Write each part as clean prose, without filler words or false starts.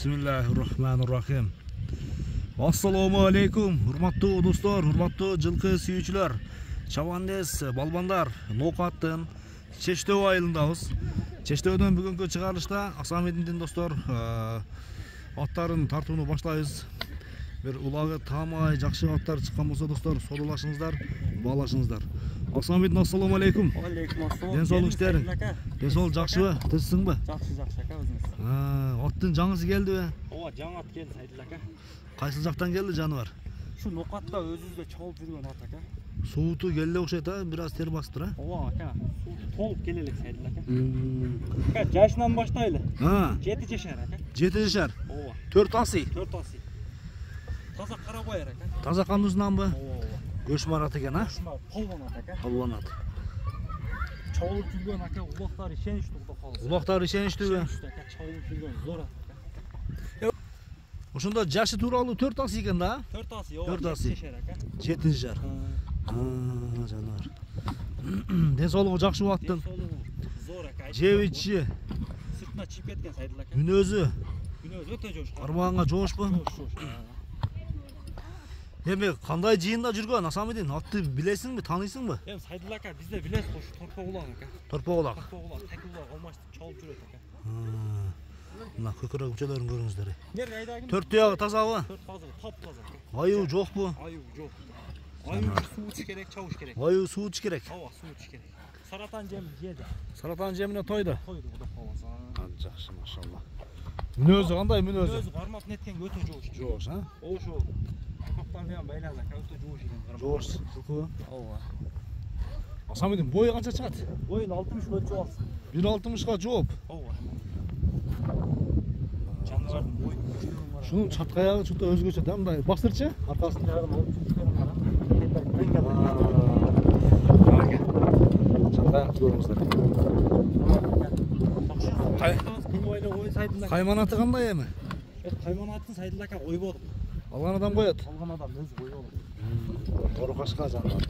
Bismillahirrahmanirrahim. Assalamu alaikum. Hurmatlı dostlar, hurmatlı жылкы сүйүүчүлөр. Чабандес, балбандар, Ноокаттын Чечтөө айылындабыз. Чечтөөдөн бүгүнкү чыгарылышта Аксамединдин достор аттарын тартууну баштайбыз. Бир улагы тамай жакшы аттар чыккан болсо достор, содолашыңыздар, баалашыңыздар. Аксамедин, ассаламу алейкум. Алейкум ассалам. Ден соолуктарың. Ден соол жакшыбы? Тынчсыңбы? Жакшы ака өзүңүз. Аттын жаңысы келдиби? Ооба, жаңы ат келди Сайдыл ака. Кайсы жактан келди жаныбар? Şu Ноокатта өзүбүздө чогулуп жүргөн ат ака. Сууту келди окшойт, бираз тер бастыр, Ооба ака. Толуп келе элек Сайдыл ака. Ака, жашынан баштайлы. 7 жашар ака. 7 жашар. Ооба. 4 асый. 4 асый. Таза карабайыр ака. Таза кандусунанбы? Ооба. Көшмар ат экен, Полвон ат ака. Полвон ат. Чогулуп жүргөн ака, улактары ишеничтүү калды. Улактары ишеничтүүбү? Ака, чогулуп жүргөн зор ат ака. Ошондо жашы тууралуу 4 асый экен да? 4 асый, ооба. 4 асый. 7 жашар ака. 7 жашар. Жаныбар. Ден соолугу жакшы аттын. Зор ака. Жеби ичи. Сыртына чип кеткен Сайдыл ака. Мүнөзү. Мүнөзү өтө жош. Кармаганга жоошпу? Жош. Эми кандай жыйында жүргөн Аксамедин? Атты билесиңби, тааныйсыңбы? Эми Сайдыл ака бизде билесиз го, торпо улак ака. Торпо улак. Торпо улак, тек улак алмашты чогулуп жүрөт ака. Мына көкөрөк мүчөлөрүн көрүңүздөр. Нерге айдагын? 4 туягы тазабы? 4 таза, топ таза ака. Аюу жокпу? Аюу жок. Аюу суу ич керек, чабыш керек. Аюу суу ич керек. Ооба, суу ич керек. Саратан жем жеди. Саратан жемине тойду. Тойду кудап калбаса. Жакшы, машалла. Мүнөзү кандай мүнөзү? Мүнөзү кармап неткенге өтө жош. Жош, Ошо. Каптан менен байлап ака, өтө жош экен кармап. Жош, жылкыбы? Ооба. Аксамедин бою канча чыгат? Боюн 60 өлчөп алсын. 1.60га жооп. Ооба. Жаныбардын бою. Шунун чаткаягы чута өзгөчө да, мындай бастырчы, аркасын Жагын алып чыгышканын кара. Чаткаягы көрүңүздөр. Кайман аты кандай эми? Кайман атын Сайдыл ака ойбодук. Алган адам коет. Алган адам өзү ойбодук. Тору кашка жаныбар.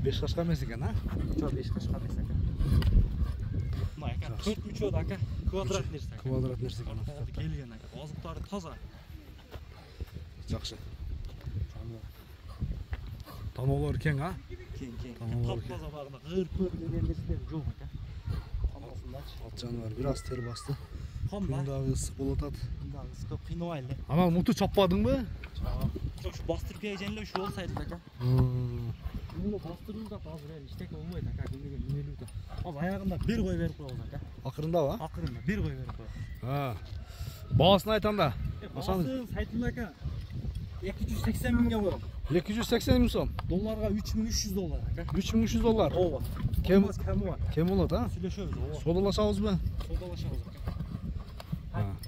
5 кашка эмес экен, Жок, 5 кашка эмес ака. Мына ака 4 мүчөт ака, квадрат нерсе ака. Квадрат нерсе экен. Келген ака, азыктары таза. Жакшы. Таноолор кең, Кең. Таноолор Таза багында гыр-пөр деген нерселер жок ака. Тамасындачы. От жаныбар бираз тер басты. Комда. Мындагы ысык болуп атат. Мындагы ысык кыйнабайлы. Анан муту чаппадыңбы? Жок, ушу бастырып келгенле ушу болсо Сайдыл ака. Муну бастыруу да азыр эле иштеке болбойт ака, күнүгө үнөлүү да. Азыр аягында бир кой берип коебуз ака. Акырындабы? Акырында бир кой берип коебуз. Баасын айтанда. Баасы Сайдыл ака 280 миңге коем. 280 миң сом. Долларга $3300 ака. $3300. Ооба. Кем бар. Кем болот, Сүйлөшөбүз, ооба. Содолашабызбы? Содалашабыз ака.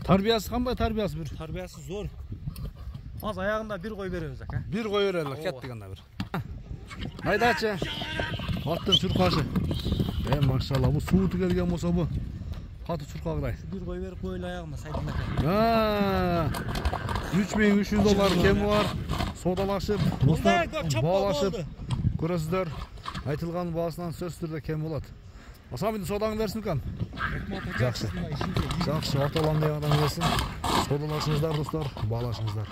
Тарбиясы кандай тарбиясы бир? Тарбиясы зор. Аз аягында бир кой беребиз ака. Бир кой берели, кеттик анда бир. Айдачы. Аттын чуркашы. Машалла, бу сууту келген болсо бу каты чуркагыдай. Бир кой берип койлу аягында Сайдыл ака. $3300 кеми бар. Содалашып, баалашып көрөсүздөр. Айтылган баасынан сөзсүз түрдө кем болот. Аксамедин содаңы берсин экен. Жакшы. Жакшы, ортолам деген адам келсин. Содалашыңыздар достор, баалашыңыздар.